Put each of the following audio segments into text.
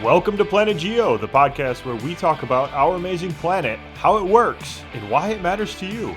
Welcome to Planet Geo, the podcast where we talk about our amazing planet, how it works, and why it matters to you.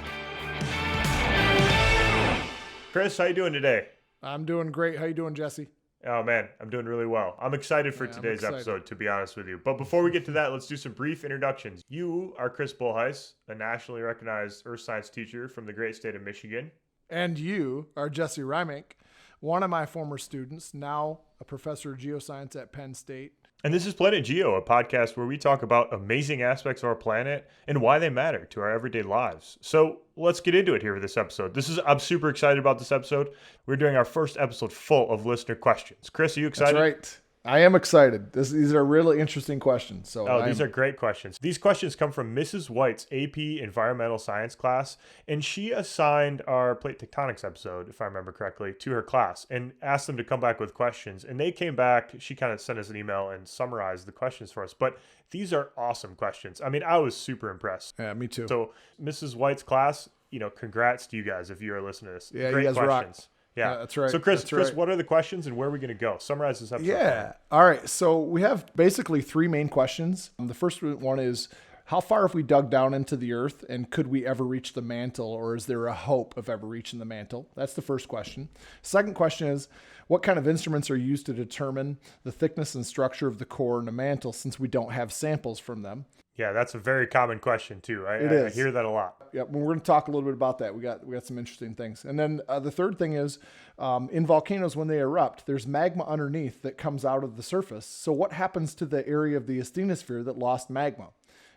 Chris, how you doing today? I'm doing great. How you doing, Jesse? Oh man, I'm doing really well. I'm excited for today's episode, to be honest with you. But before we get to that, let's do some brief introductions. You are Chris Bullheis, a nationally recognized earth science teacher from the great state of Michigan. And you are Jesse Reimink, one of my former students, now a professor of geoscience at Penn State. And this is Planet Geo, a podcast where we talk about amazing aspects of our planet and why they matter to our everyday lives. So let's get into it here with this episode. I'm super excited about this episode. We're doing our first episode full of listener questions. Chris, are you excited? That's right. I am excited. These are really interesting questions. These are great questions. These questions come from Mrs. White's AP Environmental Science class, and she assigned our plate tectonics episode, if I remember correctly, to her class and asked them to come back with questions. And they came back. She kind of sent us an email and summarized the questions for us. But these are awesome questions. I mean, I was super impressed. Yeah, me too. So Mrs. White's class, congrats to you guys if you are listening to this. Yeah, great you guys questions. rock. Yeah, that's right. So, Chris, what are the questions and where are we going to go? Summarize this episode. Yeah. All right. So we have basically three main questions. The first one is, how far have we dug down into the earth, and could we ever reach the mantle, or is there a hope of ever reaching the mantle? That's the first question. Second question is, what kind of instruments are used to determine the thickness and structure of the core and the mantle, since we don't have samples from them? Yeah, that's a very common question too. I hear that a lot. Yeah, we're going to talk a little bit about that. We got some interesting things. And then the third thing is, in volcanoes, when they erupt, there's magma underneath that comes out of the surface. So what happens to the area of the asthenosphere that lost magma?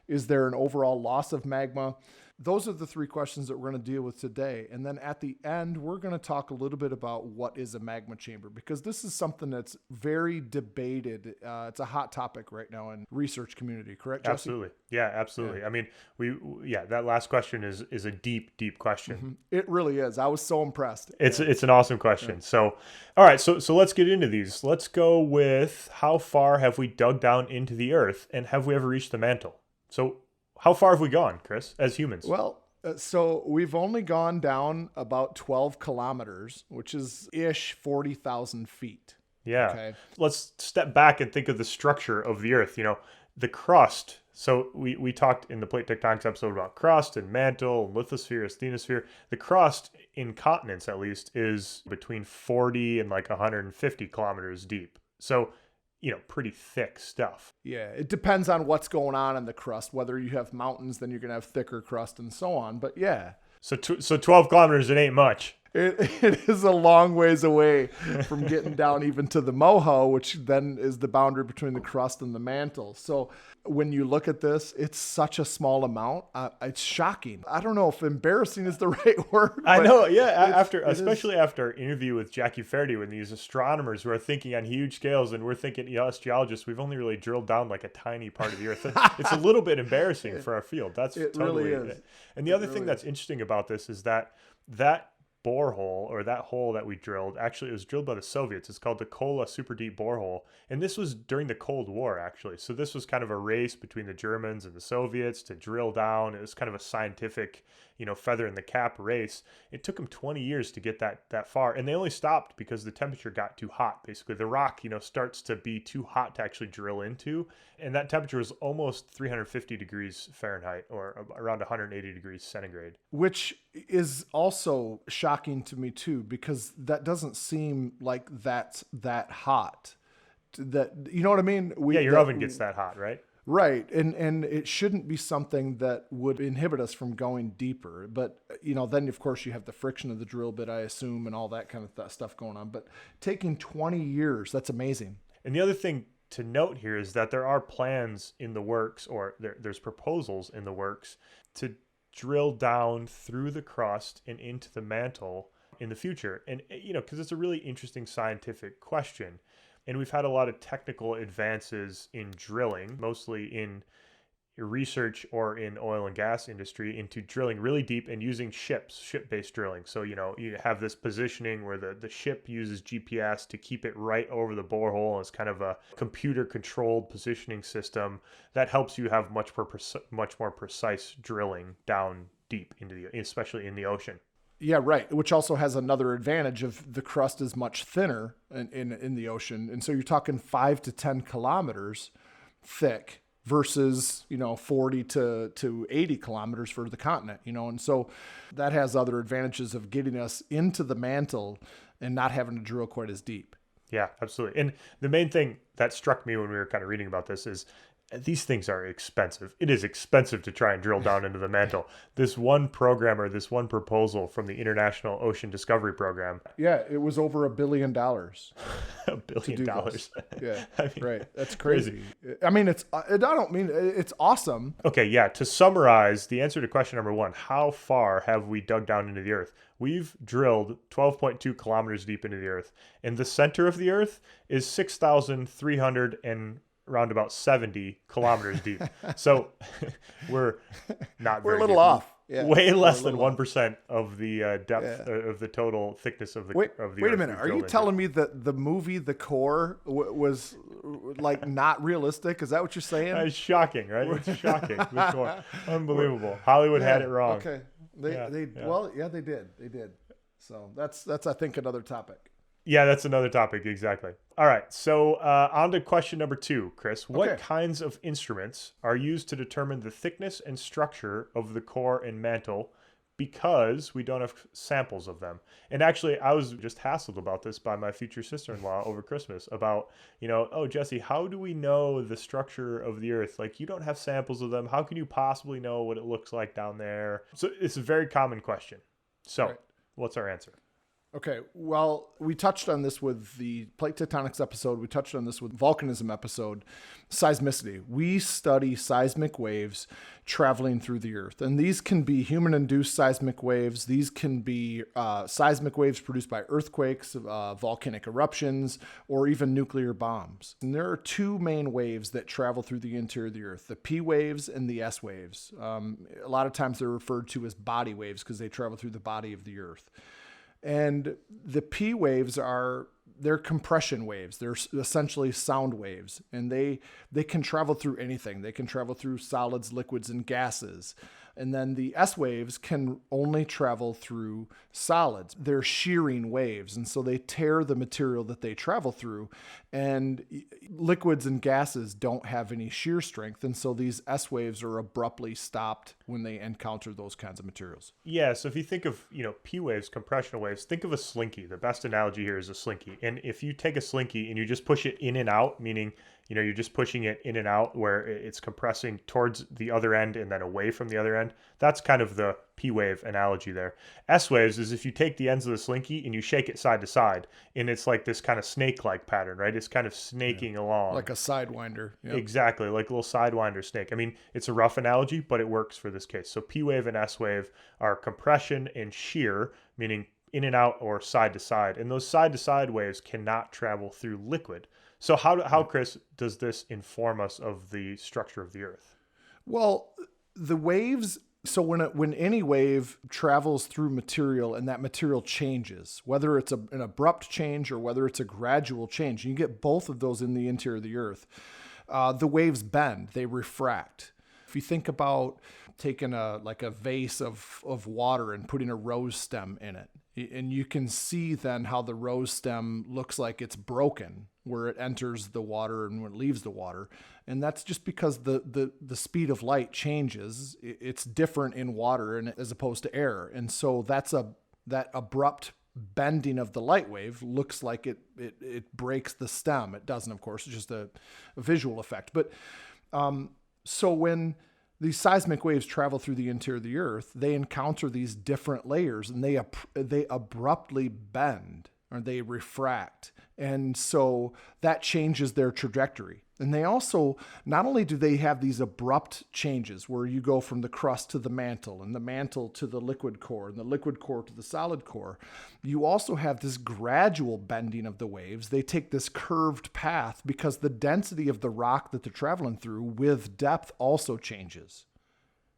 Is there an overall loss of magma? Those are the three questions that we're going to deal with today. And then at the end, we're going to talk a little bit about what is a magma chamber, because this is something that's very debated. It's a hot topic right now in research community, correct, Jesse? Absolutely. Yeah, absolutely. Yeah. I mean, that last question is a deep, deep question. Mm-hmm. It really is. I was so impressed. It's an awesome question. Yeah. So, all right. So let's get into these. Let's go with, how far have we dug down into the earth, and have we ever reached the mantle? So how far have we gone, Chris, as humans? Well, so we've only gone down about 12 kilometers, which is 40,000 feet. Yeah. Okay. Let's step back and think of the structure of the earth. The crust. So we talked in the plate tectonics episode about crust and mantle, lithosphere, asthenosphere. The crust in continents, at least, is between 40 and like 150 kilometers deep. So pretty thick stuff. Yeah, it depends on what's going on in the crust. Whether you have mountains, then you're going to have thicker crust and so on. But yeah. So 12 kilometers, it ain't much. It is a long ways away from getting down even to the moho, which then is the boundary between the crust and the mantle. So when you look at this, it's such a small amount. It's shocking. I don't know if embarrassing is the right word. I know. Yeah. Especially after our interview with Jackie Faraday, when these astronomers who are thinking on huge scales, and we're thinking, us geologists, we've only really drilled down like a tiny part of the earth. It's a little bit embarrassing for our field. It totally really is. And the other thing that's interesting about this is that borehole, or that hole that we drilled, actually it was drilled by the Soviets. It's called the Kola super deep borehole, and this was during the Cold War, actually. So this was kind of a race between the Germans and the Soviets to drill down. It was kind of a scientific feather in the cap race. It took them 20 years to get that far, and they only stopped because the temperature got too hot. Basically the rock starts to be too hot to actually drill into, and that temperature was almost 350 degrees Fahrenheit, or around 180 degrees centigrade, which is also shocking to me too, because that doesn't seem like that's that hot. That, you know what I mean? Your oven gets that hot, right? Right. And it shouldn't be something that would inhibit us from going deeper. But, then of course you have the friction of the drill bit, I assume, and all that kind of stuff going on. But taking 20 years, that's amazing. And the other thing to note here is that there are plans in the works, or there's proposals in the works, to drill down through the crust and into the mantle in the future. And, because it's a really interesting scientific question. And we've had a lot of technical advances in drilling, mostly in research or in oil and gas industry, into drilling really deep and using ship-based drilling. So, you have this positioning where the ship uses GPS to keep it right over the borehole. It's kind of a computer-controlled positioning system that helps you have much more precise drilling down deep into especially in the ocean. Yeah, right. Which also has another advantage of the crust is much thinner in the ocean. And so you're talking 5 to 10 kilometers thick versus, 40 to 80 kilometers for the continent, and so that has other advantages of getting us into the mantle and not having to drill quite as deep. Yeah, absolutely. And the main thing that struck me when we were kind of reading about this is these things are expensive. It is expensive to try and drill down into the mantle. This one proposal from the International Ocean Discovery Program. Yeah, it was over $1 billion. $1 billion. Yeah, I mean, right. That's crazy. I mean, it's awesome. Okay, yeah. To summarize, the answer to question number 1, how far have we dug down into the earth? We've drilled 12.2 kilometers deep into the earth. And the center of the earth is 6,300 and round about 70 kilometers deep. So we're not very We're a little deep. Off. Yeah. Way less than 1% of the depth of the total thickness of the Wait earth. a minute. Are you telling me that the movie The Core was like not realistic? Is that what you're saying? It's shocking, right? It's shocking. The Core. Unbelievable. Hollywood had it wrong. Okay. They did. They did. So that's I think another topic. Yeah, that's another topic. Exactly. All right. So on to question number 2, Chris. What kinds of instruments are used to determine the thickness and structure of the core and mantle, because we don't have samples of them? And actually, I was just hassled about this by my future sister-in-law over Christmas about, oh, Jesse, how do we know the structure of the earth? Like, you don't have samples of them. How can you possibly know what it looks like down there? So it's a very common question. So what's our answer? Okay, well, we touched on this with the plate tectonics episode. We touched on this with volcanism episode, seismicity. We study seismic waves traveling through the earth. And these can be human-induced seismic waves. These can be seismic waves produced by earthquakes, volcanic eruptions, or even nuclear bombs. And there are 2 main waves that travel through the interior of the earth, the P waves and the S waves. A lot of times they're referred to as body waves because they travel through the body of the earth. And the P waves they're compression waves. They're essentially sound waves, and they can travel through anything. They can travel through solids, liquids, and gases. And then the S waves can only travel through solids. They're shearing waves, and so they tear the material that they travel through. And liquids and gases don't have any shear strength, and so these S waves are abruptly stopped when they encounter those kinds of materials. Yeah, so if you think of, P waves, compressional waves, think of a slinky. The best analogy here is a slinky. And if you take a slinky and you just push it in and out, meaning, you're just pushing it in and out where it's compressing towards the other end and then away from the other end, that's kind of the P wave analogy there. S waves is if you take the ends of the slinky and you shake it side to side, and it's like this kind of snake-like pattern, right? It's kind of snaking along. Like a sidewinder. Yep. Exactly, like a little sidewinder snake. I mean, it's a rough analogy, but it works for this case. So P wave and S wave are compression and shear, meaning in and out or side to side. And those side to side waves cannot travel through liquid. So how, Chris, does this inform us of the structure of the earth? Well, the waves, so when any wave travels through material and that material changes, whether it's an abrupt change or whether it's a gradual change, you get both of those in the interior of the earth. The waves bend, they refract. If you think about taking a vase of water and putting a rose stem in it, and you can see then how the rose stem looks like it's broken where it enters the water and when it leaves the water. And that's just because the speed of light changes. It's different in water and as opposed to air. And so that abrupt bending of the light wave looks like it breaks the stem. It doesn't, of course. It's just a visual effect. But so when these seismic waves travel through the interior of the earth, they encounter these different layers and they abruptly bend or they refract. And so that changes their trajectory. And they also, not only do they have these abrupt changes where you go from the crust to the mantle and the mantle to the liquid core and the liquid core to the solid core, you also have this gradual bending of the waves. They take this curved path because the density of the rock that they're traveling through with depth also changes.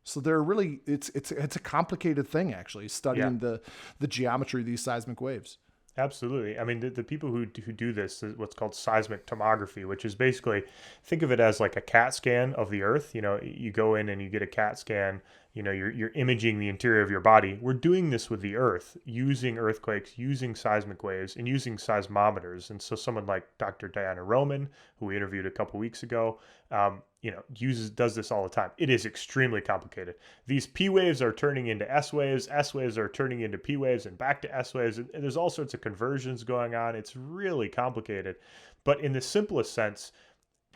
So they're really, it's a complicated thing actually, studying the geometry of these seismic waves. Absolutely. I mean, the people who do this is what's called seismic tomography, which is basically, think of it as like a CAT scan of the earth. You go in and you get a CAT scan, you're imaging the interior of your body. We're doing this with the Earth, using earthquakes, using seismic waves, and using seismometers. And so someone like Dr. Diana Roman, who we interviewed a couple weeks ago, does this all the time. It is extremely complicated. These P waves are turning into S waves are turning into P waves, and back to S waves. And there's all sorts of conversions going on. It's really complicated. But in the simplest sense,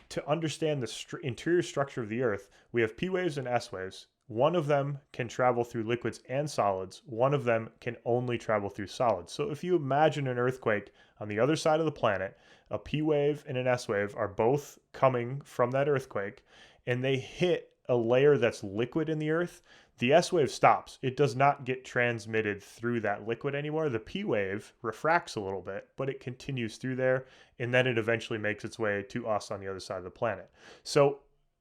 to understand the interior structure of the Earth, we have P waves and S waves. One of them can travel through liquids and solids. One of them can only travel through solids. So if you imagine an earthquake on the other side of the planet, a P wave and an S wave are both coming from that earthquake, and they hit a layer that's liquid in the Earth, the S wave stops. It does not get transmitted through that liquid anymore. The P wave refracts a little bit, but it continues through there, and then it eventually makes its way to us on the other side of the planet. So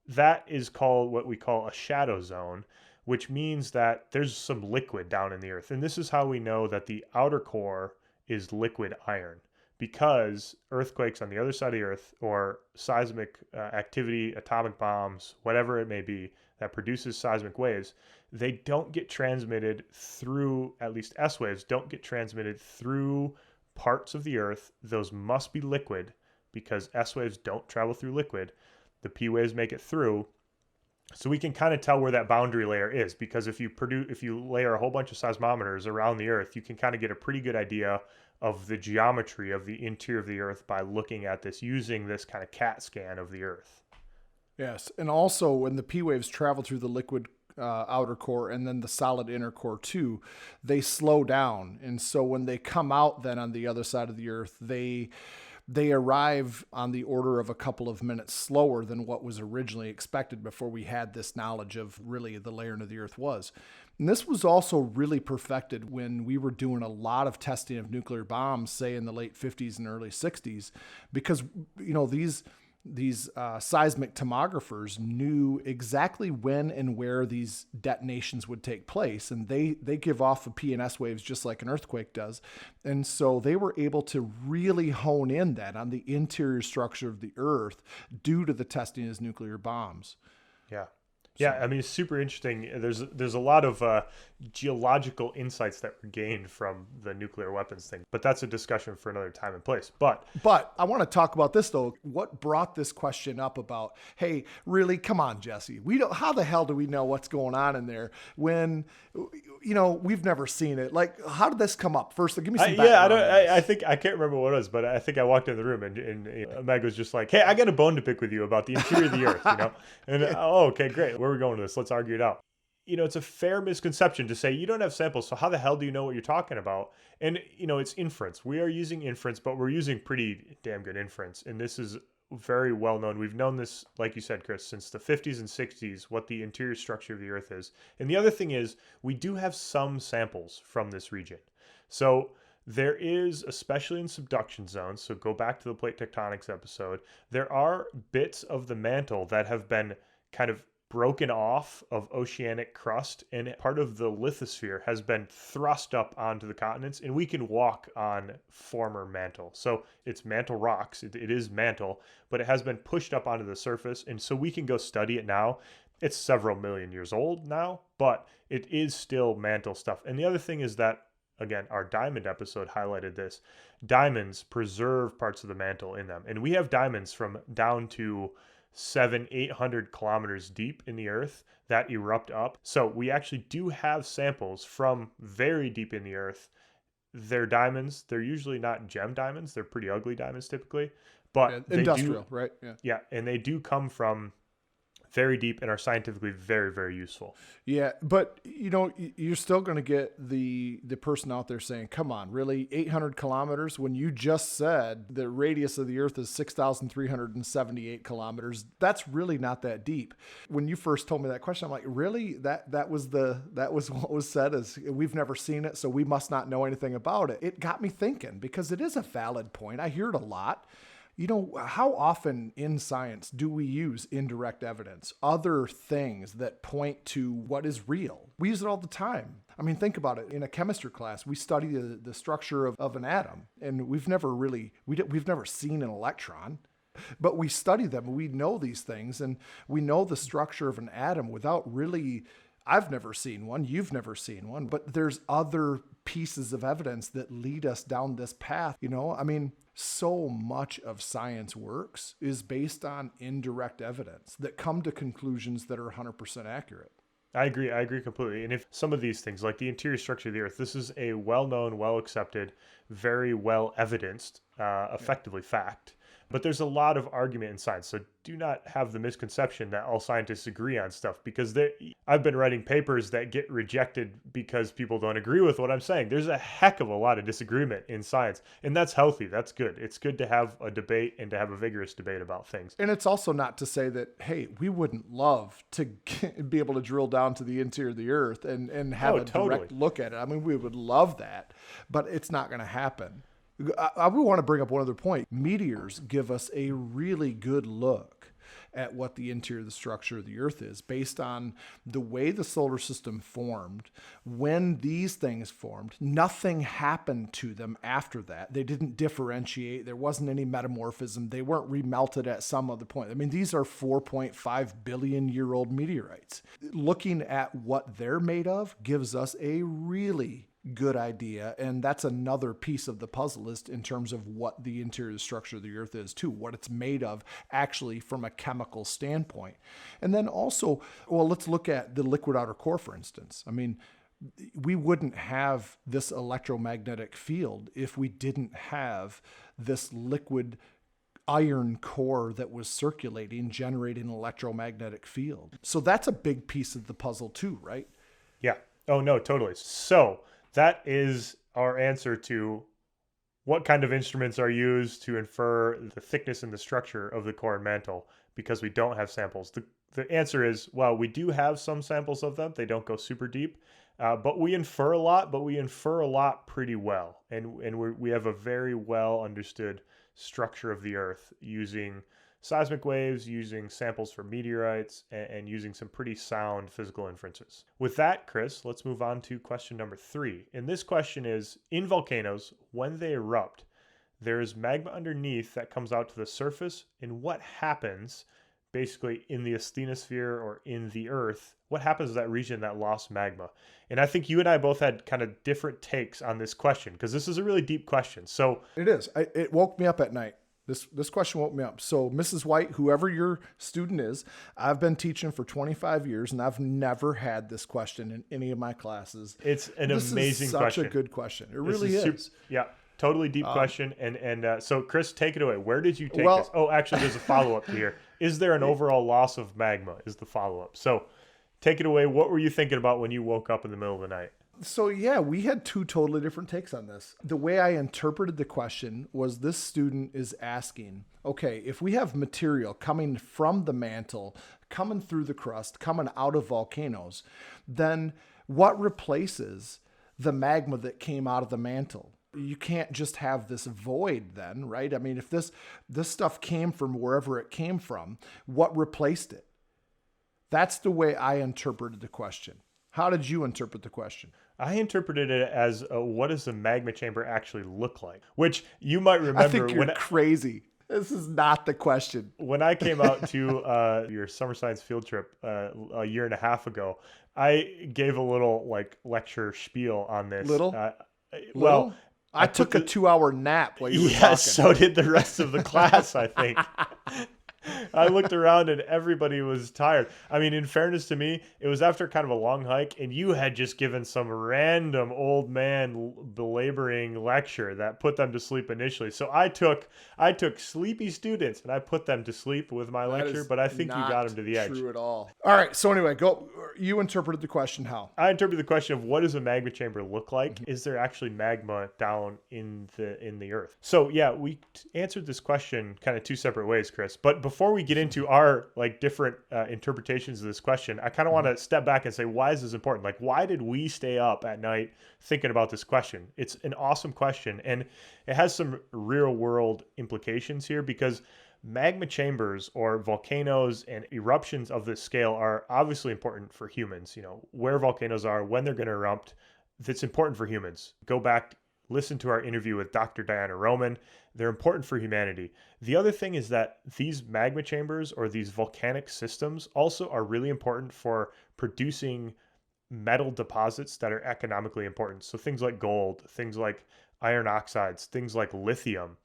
that is called what we call a shadow zone, which means that there's some liquid down in the Earth. And this is how we know that the outer core is liquid iron, because earthquakes on the other side of the Earth, or seismic activity, atomic bombs, whatever it may be, that produces seismic waves, they don't get transmitted through, at least S waves, don't get transmitted through parts of the Earth. Those must be liquid, because S waves don't travel through liquid. The P waves make it through. So we can kind of tell where that boundary layer is, because if you layer a whole bunch of seismometers around the Earth, you can kind of get a pretty good idea of the geometry of the interior of the Earth by looking at this, using this kind of CAT scan of the Earth. Yes. And also when the P waves travel through the liquid outer core and then the solid inner core too, they slow down. And so when they come out then on the other side of the Earth, they arrive on the order of a couple of minutes slower than what was originally expected before we had this knowledge of really the layering of the Earth was. And this was also really perfected when we were doing a lot of testing of nuclear bombs, say in the late 50s and early 60s, because, these seismic tomographers knew exactly when and where these detonations would take place. And they give off a P and S waves just like an earthquake does. And so they were able to really hone in that on the interior structure of the Earth due to the testing as nuclear bombs. Yeah. Yeah, I mean, it's super interesting. There's a lot of geological insights that were gained from the nuclear weapons thing, but that's a discussion for another time and place. But I want to talk about this though. What brought this question up about, hey, really, come on, Jesse, how the hell do we know what's going on in there when, we've never seen it? Like, how did this come up? First, give me some background. I think I can't remember what it was, but I think I walked in the room and Meg was just like, hey, I got a bone to pick with you about the interior of the Earth, And oh, okay, great. Where are we going with this? Let's argue it out. It's a fair misconception to say you don't have samples, so how the hell do you know what you're talking about? And, it's inference. We are using inference, but we're using pretty damn good inference. And this is very well known. We've known this, like you said, Chris, since the 50s and 60s, what the interior structure of the Earth is. And the other thing is, we do have some samples from this region. So there is, especially in subduction zones, so go back to the plate tectonics episode, there are bits of the mantle that have been kind of broken off of oceanic crust, and part of the lithosphere has been thrust up onto the continents, and we can walk on former mantle. So it's mantle rocks, it is mantle, but it has been pushed up onto the surface, and so we can go study it now. It's several million years old now, but it is still mantle stuff. And the other thing is that, again, our diamond episode highlighted this. Diamonds preserve parts of the mantle in them, and we have diamonds from down to 700-800 kilometers deep in the Earth that erupt up. So we actually do have samples from very deep in the Earth. They're diamonds. They're usually not gem diamonds. They're pretty ugly diamonds typically, but industrial, right? Yeah, and they do come from very deep and are scientifically very, very useful. Yeah, but you're still going to get the person out there saying, come on, really, 800 kilometers when you just said the radius of the Earth is 6,378 kilometers. That's really not that deep. When you first told me that question, I'm like, really? That was what was said, is we've never seen it, so we must not know anything about it. It got me thinking, because it is a valid point. I hear it a lot. How often in science do we use indirect evidence, other things that point to what is real? We use it all the time. I mean, think about it. In a chemistry class, we study the structure of an atom, and we've never seen an electron, but we study them. We know these things, and we know the structure of an atom without really I've never seen one. You've never seen one, but there's other pieces of evidence that lead us down this path. I mean, so much of science works is based on indirect evidence that come to conclusions that are 100% accurate. I agree completely. And if some of these things, like the interior structure of the Earth, this is a well-known, well-accepted, very well-evidenced, effectively fact. But there's a lot of argument in science. So do not have the misconception that all scientists agree on stuff, because I've been writing papers that get rejected because people don't agree with what I'm saying. There's a heck of a lot of disagreement in science, and that's healthy. That's good. It's good to have a debate and to have a vigorous debate about things. And it's also not to say that, hey, we wouldn't love to be able to drill down to the interior of the Earth and have a direct look at it. I mean, we would love that, but it's not going to happen. I would want to bring up one other point. Meteors give us a really good look at what the interior of the structure of the Earth is based on the way the solar system formed. When these things formed, nothing happened to them after that. They didn't differentiate. There wasn't any metamorphism. They weren't remelted at some other point. I mean, these are 4.5 billion year old meteorites. Looking at what they're made of gives us a really good idea, and that's another piece of the puzzle list in terms of what the interior structure of the Earth is too, what it's made of actually from a chemical standpoint. And then also, well, let's look at the liquid outer core, for instance. I mean, we wouldn't have this electromagnetic field if we didn't have this liquid iron core that was circulating, generating an electromagnetic field. So that's a big piece of the puzzle too, right? Yeah. Oh, no, totally. So that is our answer to what kind of instruments are used to infer the thickness and the structure of the core and mantle, because we don't have samples. The answer is, well, we do have some samples of them. They don't go super deep, but we infer a lot, pretty well. And we have a very well understood structure of the Earth using seismic waves, using samples from meteorites, and using some pretty sound physical inferences. With that, Chris, let's move on to question number 3. And this question is, in volcanoes, when they erupt, there is magma underneath that comes out to the surface, and what happens basically in the asthenosphere or in the Earth? What happens to that region that lost magma? And I think you and I both had kind of different takes on this question, because this is a really deep question. So it is. It woke me up at night. This question woke me up. So Mrs. White, whoever your student is, I've been teaching for 25 years and I've never had this question in any of my classes. It's an amazing question. Such a good question. It really is. Yeah, totally deep question. And so Chris, take it away. Where did you take this? Oh, actually, there's a follow-up here. Is there an overall loss of magma is the follow-up. So take it away. What were you thinking about when you woke up in the middle of the night? So yeah, we had two totally different takes on this. The way I interpreted the question was, this student is asking, okay, if we have material coming from the mantle, coming through the crust, coming out of volcanoes, then what replaces the magma that came out of the mantle? You can't just have this void then, right? I mean, if this stuff came from wherever it came from, what replaced it? That's the way I interpreted the question. How did you interpret the question? I interpreted it as, what does the magma chamber actually look like? Which you might remember. I think you're crazy. This is not the question. When I came out to your summer science field trip a year and a half ago, I gave a little lecture spiel on this. Well, I took a 2-hour nap while you were talking. Yes, so did the rest of the class, I think. I looked around and everybody was tired. I mean, in fairness to me, it was after kind of a long hike, and you had just given some random old man belaboring lecture that put them to sleep initially. So I took sleepy students and I put them to sleep with my lecture, but I think you got them to the edge. True at all. All right. So anyway, go. You interpreted the question how? I interpreted the question of, what does a magma chamber look like? Mm-hmm. Is there actually magma down in the Earth? So yeah, we answered this question kind of two separate ways, Chris. But before we get into our different interpretations of this question, I kind of want to step back and say, why is this important? Why did we stay up at night thinking about this question? It's an awesome question, and it has some real world implications here, because magma chambers or volcanoes and eruptions of this scale are obviously important for humans. Where volcanoes are, when they're going to erupt, that's important for humans. Go back, listen to our interview with Dr. Diana Roman. They're important for humanity. The other thing is that these magma chambers or these volcanic systems also are really important for producing metal deposits that are economically important. So things like gold, things like iron oxides, things like lithium,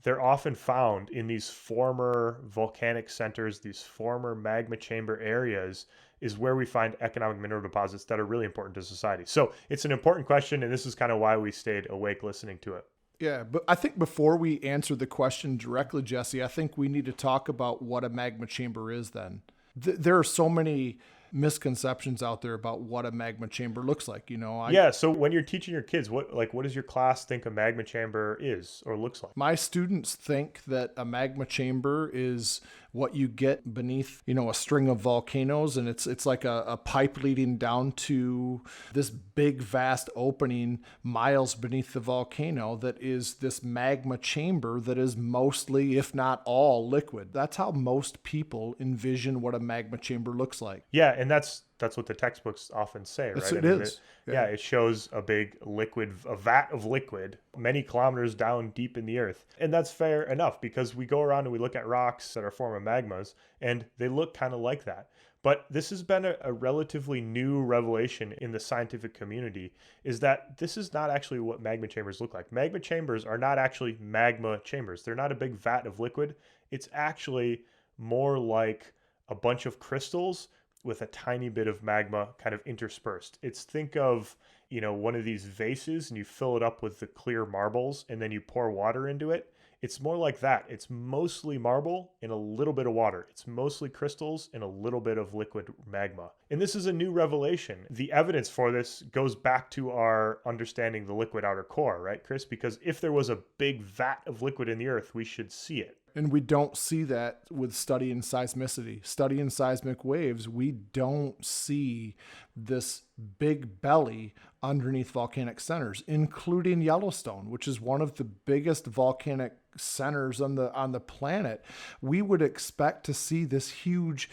they're often found in these former volcanic centers, these former magma chamber areas is where we find economic mineral deposits that are really important to society. So it's an important question, and this is kind of why we stayed awake listening to it. Yeah, but I think before we answer the question directly, Jesse, I think we need to talk about what a magma chamber is then. There are so many misconceptions out there about what a magma chamber looks like. Yeah. So when you're teaching your kids, what does your class think a magma chamber is or looks like? My students think that a magma chamber is what you get beneath, a string of volcanoes, and it's like a pipe leading down to this big, vast opening miles beneath the volcano that is this magma chamber that is mostly, if not all, liquid. That's how most people envision what a magma chamber looks like. Yeah, and that's what the textbooks often say, right? It is. Yeah, it shows a big a vat of liquid many kilometers down deep in the earth. And that's fair enough because we go around and we look at rocks that are form of magmas and they look kind of like that. But this has been a relatively new revelation in the scientific community, is that this is not actually what magma chambers look like. Magma chambers are not actually magma chambers. They're not a big vat of liquid. It's actually more like a bunch of crystals with a tiny bit of magma kind of interspersed. Think of, one of these vases and you fill it up with the clear marbles and then you pour water into it. It's more like that. It's mostly marble and a little bit of water. It's mostly crystals and a little bit of liquid magma. And this is a new revelation. The evidence for this goes back to our understanding the liquid outer core, right, Chris? Because if there was a big vat of liquid in the earth, we should see it. And we don't see that with studying seismicity. Studying seismic waves, we don't see this big belly underneath volcanic centers, including Yellowstone, which is one of the biggest volcanic centers on the planet. We would expect to see this huge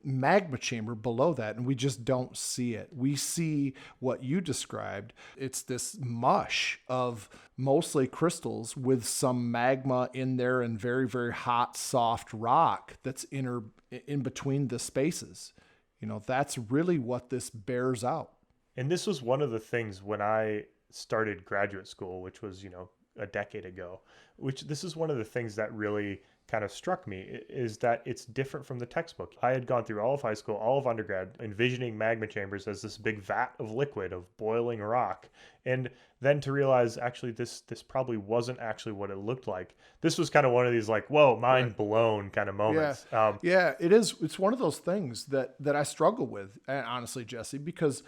magma chamber below that, and we just don't see it. We see what you described. It's this mush of mostly crystals with some magma in there and very, very hot, soft rock that's in between the spaces. That's really what this bears out. And this was one of the things when I started graduate school, which was, a decade ago, this is one of the things that really kind of struck me, is that it's different from the textbook. I had gone through all of high school, all of undergrad, envisioning magma chambers as this big vat of liquid, of boiling rock. And then to realize actually this probably wasn't actually what it looked like. This was kind of one of these like, whoa, mind blown kind of moments. Yeah, it is. It's one of those things that I struggle with, honestly, Jesse, because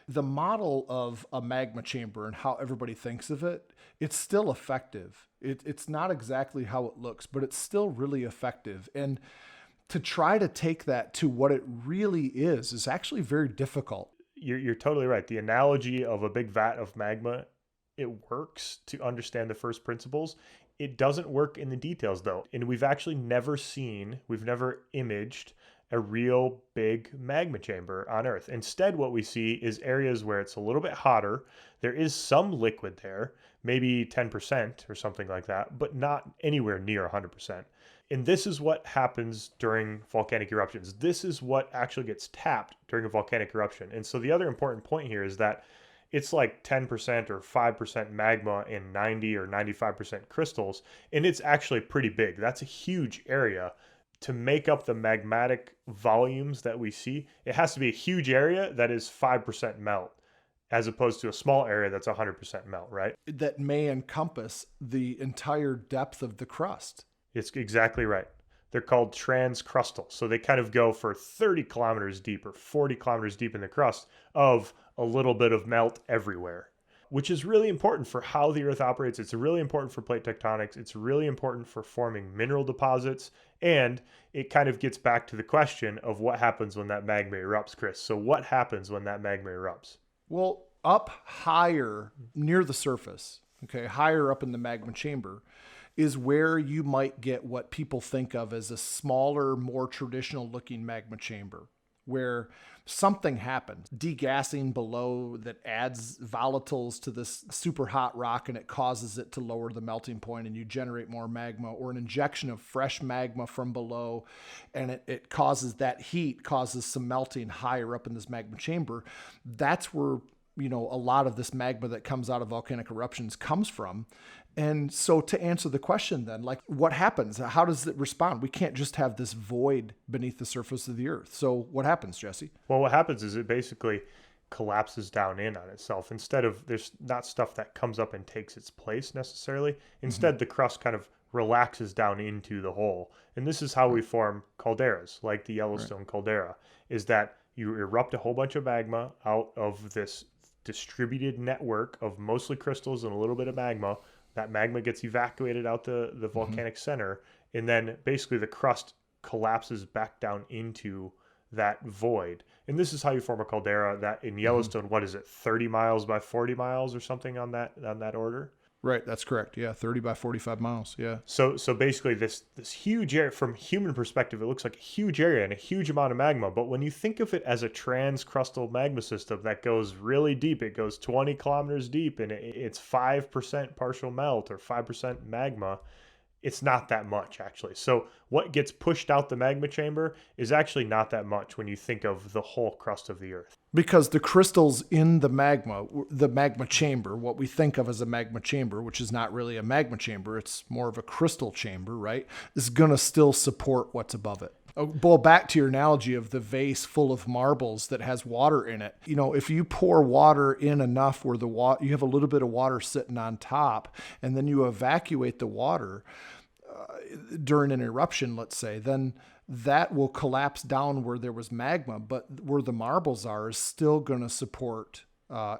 the model of a magma chamber and how everybody thinks of it, it's still effective. It's not exactly how it looks, but it's still really effective. And to try to take that to what it really is actually very difficult. You're totally right. The analogy of a big vat of magma, it works to understand the first principles. It doesn't work in the details though. And we've actually never imaged a real big magma chamber on Earth. Instead, what we see is areas where it's a little bit hotter. There is some liquid there, maybe 10% or something like that, but not anywhere near 100%. And this is what happens during volcanic eruptions. This is what actually gets tapped during a volcanic eruption. And so the other important point here is that it's like 10% or 5% magma and 90 or 95% crystals, and it's actually pretty big. That's a huge area. To make up the magmatic volumes that we see, it has to be a huge area that is 5% melt, as opposed to a small area that's 100% melt, right? That may encompass the entire depth of the crust. It's exactly right. They're called transcrustal. So they kind of go for 30 kilometers deep or 40 kilometers deep in the crust of a little bit of melt everywhere, which is really important for how the Earth operates. It's really important for plate tectonics. It's really important for forming mineral deposits. And it kind of gets back to the question of what happens when that magma erupts, Chris. So what happens when that magma erupts? Well, up higher near the surface, higher up in the magma chamber, is where you might get what people think of as a smaller, more traditional looking magma chamber, where something happens, degassing below that adds volatiles to this super hot rock, and it causes it to lower the melting point, and you generate more magma, or an injection of fresh magma from below, and it causes that heat, causes some melting higher up in this magma chamber. That's where, a lot of this magma that comes out of volcanic eruptions comes from. And so to answer the question then, like, what happens? How does it respond? We can't just have this void beneath the surface of the earth. So what happens, Jesse? Well, what happens is it basically collapses down in on itself. Instead of, there's not stuff that comes up and takes its place necessarily. Instead, the crust kind of relaxes down into the hole. And this is how we form calderas, like the Yellowstone caldera, is that you erupt a whole bunch of magma out of this distributed network of mostly crystals and a little bit of magma. That magma gets evacuated out the volcanic center, and then basically the crust collapses back down into that void. And this is how you form a caldera. That in Yellowstone, what is it, 30 miles by 40 miles or something on that order? Right, that's correct. Yeah, 30 by 45 miles. Yeah. So basically this huge area, from human perspective, it looks like a huge area and a huge amount of magma. But when you think of it as a transcrustal magma system that goes really deep, it goes 20 kilometers deep, and it's 5% partial melt or 5% magma. It's not that much, actually. So what gets pushed out the magma chamber is actually not that much when you think of the whole crust of the Earth. Because the crystals in the magma chamber, what we think of as a magma chamber, which is not really a magma chamber, it's more of a crystal chamber, right, is going to still support what's above it. Well, back to your analogy of the vase full of marbles that has water in it. If you pour water in enough where you have a little bit of water sitting on top, and then you evacuate the water during an eruption, let's say, then that will collapse down where there was magma, but where the marbles are is still going to support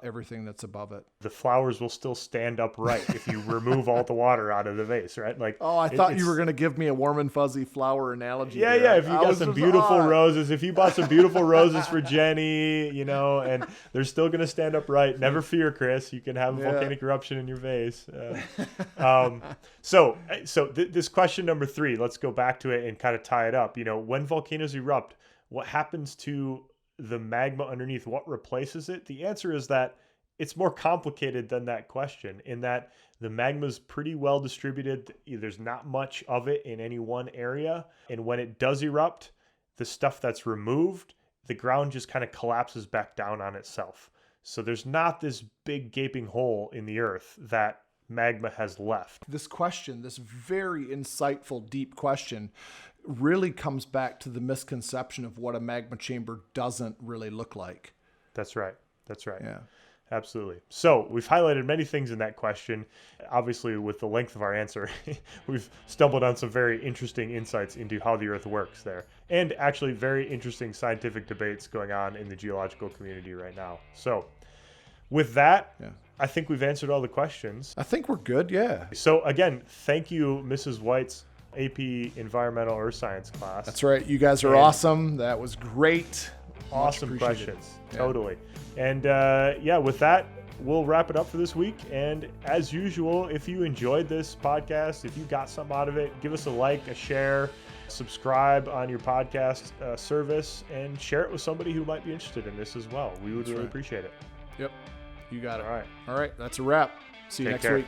everything that's above it. The flowers will still stand upright if you remove all the water out of the vase, right? Like, I thought you were going to give me a warm and fuzzy flower analogy. Yeah, there. yeah. If you got some beautiful roses, if you bought some beautiful roses for Jenny, and they're still going to stand upright. Never fear, Chris. You can have a volcanic eruption in your vase. So this question number 3, let's go back to it and kind of tie it up. When volcanoes erupt, what happens to the magma underneath? What replaces it? The answer is that it's more complicated than that question, in that the magma is pretty well distributed. There's not much of it in any one area. And when it does erupt, the stuff that's removed, the ground just kind of collapses back down on itself. So there's not this big gaping hole in the earth that magma has left. This question, this very insightful, deep question, really comes back to the misconception of what a magma chamber doesn't really look like. That's right. Yeah. Absolutely. So we've highlighted many things in that question. Obviously, with the length of our answer, we've stumbled on some very interesting insights into how the Earth works there, and actually very interesting scientific debates going on in the geological community right now. So with that, I think we've answered all the questions. I think we're good, yeah. So again, thank you, Mrs. White's AP Environmental Earth Science class. That's right. You guys are awesome. That was great. Awesome questions. Totally. And with that, we'll wrap it up for this week. And as usual, if you enjoyed this podcast, if you got something out of it, give us a like, a share, subscribe on your podcast service, and share it with somebody who might be interested in this as well. We would really appreciate it. Yep. You got it. All right. All right. That's a wrap. See you next week.